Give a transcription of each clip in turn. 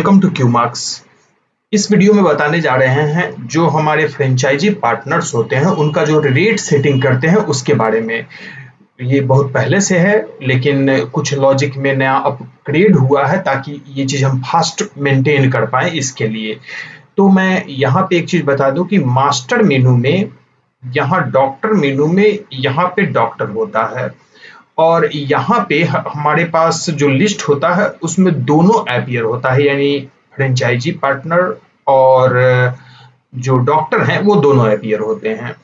Welcome to Q Marks. इस video में बताने जा रहे हैं जो हमारे फ्रेंचाइजी पार्टनर्स होते हैं उनका जो रेट सेटिंग करते हैं उसके बारे में। ये बहुत पहले से है लेकिन कुछ लॉजिक में नया अपग्रेड हुआ है ताकि ये चीज़ हम फास्ट मेंटेन कर पाएँ इसके लिए। तो मैं यहाँ पे एक चीज़ बता दूँ कि मास्टर मेनू में यहाँ डॉक्टर मेनू में यहाँ पे डॉक्टर होता है और यहाँ पे हमारे पास जो लिस्ट होता है उसमें दोनों अपीयर होता है, यानी फ्रेंचाइजी पार्टनर और जो डॉक्टर हैं वो दोनों अपीयर होते हैं।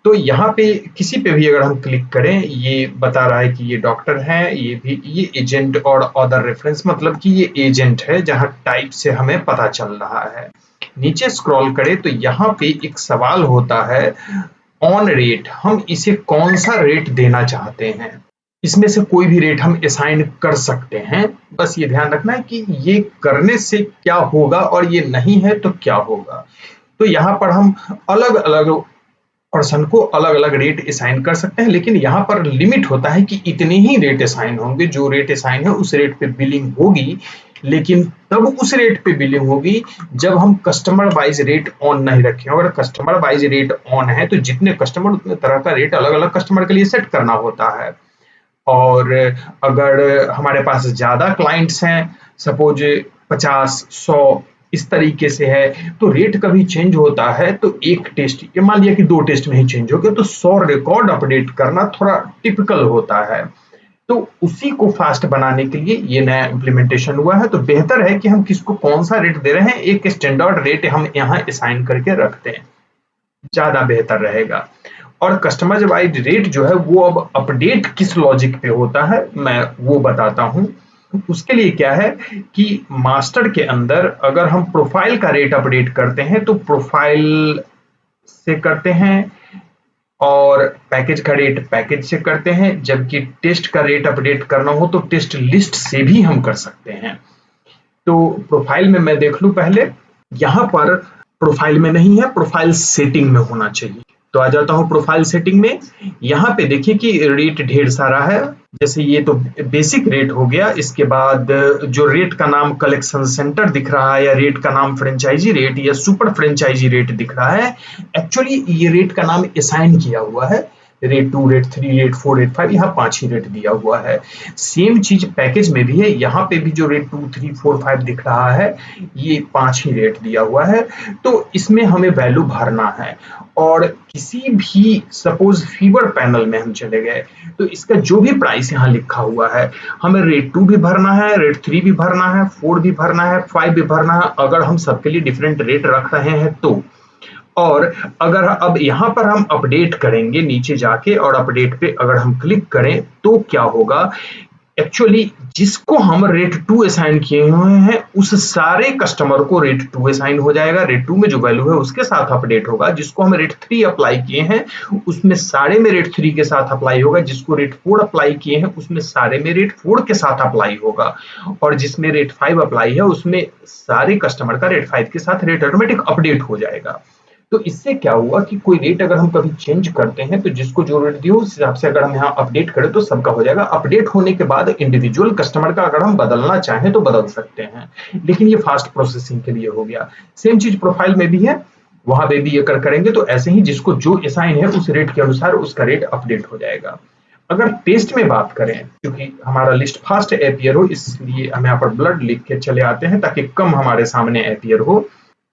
तो यहाँ पे किसी पे भी अगर हम क्लिक करें ये बता रहा है कि ये डॉक्टर है, ये एजेंट और अदर रेफरेंस, मतलब कि ये एजेंट है जहाँ टाइप से हमें पता चल रहा है। नीचे स्क्रॉल करें तो यहाँ पे एक सवाल होता है ऑन रेट, हम इसे कौन सा रेट देना चाहते हैं। इसमें से कोई भी रेट हम असाइन कर सकते हैं, बस ये ध्यान रखना है कि ये करने से क्या होगा और ये नहीं है तो क्या होगा। तो यहाँ पर हम अलग अलग पर्सन को अलग अलग रेट असाइन कर सकते हैं, लेकिन यहाँ पर लिमिट होता है कि इतने ही रेट असाइन होंगे। जो रेट असाइन है उस रेट पे बिलिंग होगी, लेकिन तब उस रेट पे बिलिंग होगी जब हम कस्टमर वाइज रेट ऑन नहीं रखें। अगर कस्टमर वाइज रेट ऑन है तो जितने कस्टमर उतने तरह का रेट अलग अलग कस्टमर के लिए सेट करना होता है। और अगर हमारे पास ज़्यादा क्लाइंट्स हैं, सपोज 50-100 इस तरीके से है, तो रेट कभी चेंज होता है तो एक टेस्ट, ये मान लिया कि 2 टेस्ट में ही चेंज हो गया, तो 100 रिकॉर्ड अपडेट करना थोड़ा टिपिकल होता है। तो उसी को फास्ट बनाने के लिए ये नया इम्प्लीमेंटेशन हुआ है। तो बेहतर है कि हम किसको कौन सा रेट दे रहे हैं, एक स्टैंडर्ड रेट हम यहाँ असाइन करके रखते हैं, ज़्यादा बेहतर रहेगा। और कस्टमाइज वाइज रेट जो है वो अब अपडेट किस लॉजिक पे होता है मैं वो बताता हूँ। उसके लिए क्या है कि मास्टर के अंदर अगर हम प्रोफाइल का रेट अपडेट करते हैं तो प्रोफाइल से करते हैं, और पैकेज का रेट पैकेज से करते हैं, जबकि टेस्ट का रेट अपडेट करना हो तो टेस्ट लिस्ट से भी हम कर सकते हैं। तो प्रोफाइल में मैं देख लूं पहले, यहाँ पर प्रोफाइल में नहीं है, प्रोफाइल सेटिंग में होना चाहिए। तो आ जाता हूँ प्रोफाइल सेटिंग में। यहाँ पे देखिए कि रेट ढेर सारा है, जैसे ये तो बेसिक रेट हो गया। इसके बाद जो रेट का नाम कलेक्शन सेंटर दिख रहा है, या रेट का नाम फ्रेंचाइजी रेट या सुपर फ्रेंचाइजी रेट दिख रहा है, एक्चुअली ये रेट का नाम असाइन किया हुआ है। रेट 2, रेट 3, रेट 4, रेट 5, यहाँ 5 ही रेट दिया हुआ है। सेम चीज पैकेज में भी है, यहाँ पे भी जो रेट 2, 3, 4, 5 दिख रहा है ये 5 ही रेट दिया हुआ है। तो इसमें हमें वैल्यू भरना है। और किसी भी सपोज फीवर पैनल में हम चले गए तो इसका जो भी प्राइस यहाँ लिखा हुआ है, हमें रेट 2 भी भरना है, रेट 3 भी भरना है, 4 भी भरना है, 5 भी भरना है, अगर हम सबके लिए डिफरेंट रेट रख रहे हैं तो। और अगर अब यहाँ पर हम अपडेट करेंगे नीचे जाके, और अपडेट पे अगर हम क्लिक करें तो क्या होगा, एक्चुअली जिसको हम रेट 2 असाइन किए हुए हैं उस सारे कस्टमर को रेट 2 असाइन हो जाएगा। रेट 2 में जो वैल्यू है उसके साथ अपडेट होगा। जिसको हम रेट 3 अप्लाई किए हैं उसमें सारे में रेट 3 के साथ अप्लाई होगा। जिसको रेट 4 अप्लाई किए हैं उसमें सारे में रेट 4 के साथ अप्लाई होगा। और जिसमें रेट 5 अप्लाई है उसमें सारे कस्टमर का रेट 5 के साथ रेट ऑटोमेटिक अपडेट हो जाएगा। तो इससे क्या हुआ कि कोई रेट अगर हम कभी चेंज करते हैं तो जिसको जो रेट दिया उस हिसाब से अगर हम यहाँ अपडेट करें तो सबका हो जाएगा। अपडेट होने के बाद इंडिविजुअल कस्टमर का अगर हम बदलना चाहें तो बदल सकते हैं, लेकिन ये फास्ट प्रोसेसिंग के लिए हो गया। सेम चीज प्रोफाइल में भी है, वहां पे भी अगर करेंगे तो ऐसे ही जिसको जो असाइन है उस रेट के अनुसार उसका रेट अपडेट हो जाएगा। अगर टेस्ट में बात करें, क्योंकि हमारा लिस्ट फास्ट अपीयर हो इसलिए हम यहाँ पर ब्लड लिख के चले आते हैं ताकि कम हमारे सामने अपीयर हो।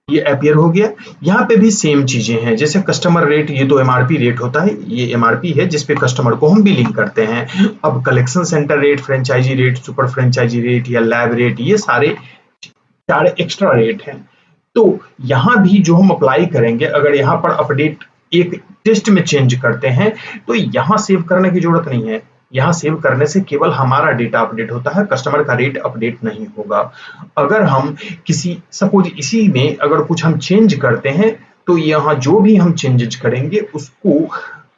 ये अपीयर हो गया। यहाँ पे भी सेम चीजें हैं, जैसे कस्टमर रेट, ये तो एमआरपी रेट होता है, ये एमआरपी है जिसपे कस्टमर को हम बिलिंग करते हैं। अब collection centre rate, franchisee rate, super franchisee rate या लैब रेट, ये सारे 4 एक्स्ट्रा रेट हैं। तो यहाँ भी जो हम अप्लाई करेंगे, अगर यहाँ पर अपडेट एक टेस्ट में चेंज करते हैं तो यहाँ सेव करने की जरूरत नहीं है। यहाँ सेव करने से केवल हमारा डेटा अपडेट होता है, कस्टमर का रेट अपडेट नहीं होगा। अगर हम किसी सपोज इसी में अगर कुछ हम चेंज करते हैं तो यहाँ जो भी हम चेंजेस करेंगे उसको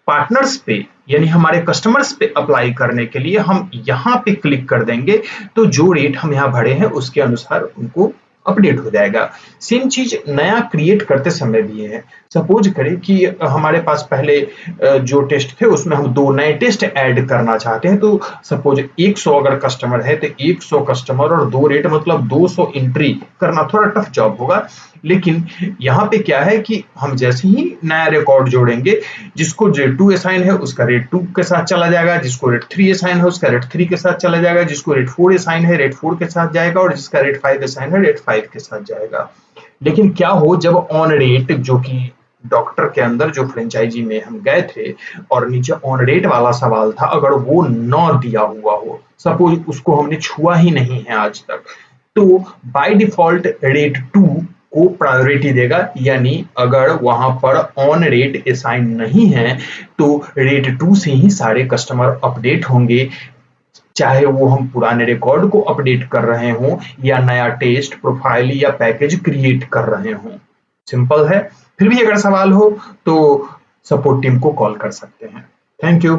पार्टनर्स पे यानी हमारे कस्टमर्स पे अप्लाई करने के लिए हम यहाँ पे क्लिक कर देंगे। तो जो रेट हम यहाँ भरे हैं उसके अनुसार उनको अपडेट हो जाएगा। सेम चीज नया क्रिएट करते समय भी है। सपोज करें कि हमारे पास पहले जो टेस्ट थे उसमें हम 2 नए टेस्ट ऐड करना चाहते हैं, तो सपोज 100 अगर कस्टमर है तो 100 कस्टमर और 2 रेट मतलब 200 एंट्री करना थोड़ा टफ जॉब होगा। लेकिन यहाँ पे क्या है कि हम जैसे ही नया रिकॉर्ड जोड़ेंगे, जिसको रेट 2 असाइन है उसका रेट 2 के साथ चला जाएगा, जिसको रेट 3 असाइन है उसका रेट 3 के साथ चला जाएगा, जिसको रेट 4 असाइन है रेट 4 के साथ जाएगा और जिसका रेट 5 असाइन है रेट 5 के साथ जाएगा। लेकिन क्या हो जब ऑन रेट, जो कि डॉक्टर के अंदर जो फ्रेंचाइजी में हम गए थे और नीचे ऑन रेट वाला सवाल था, अगर वो न दिया हुआ हो, सपोज उसको हमने छुआ ही नहीं है आज तक, तो बाय डिफॉल्ट रेट 2 को प्रायोरिटी देगा। यानी अगर वहां पर ऑन रेट असाइन नहीं है तो रेट 2 से ही सारे कस्टमर अपडेट होंगे, चाहे वो हम पुराने रिकॉर्ड को अपडेट कर रहे हों या नया टेस्ट प्रोफाइल या पैकेज क्रिएट कर रहे हों। सिंपल है। फिर भी अगर सवाल हो तो सपोर्ट टीम को कॉल कर सकते हैं। Thank you.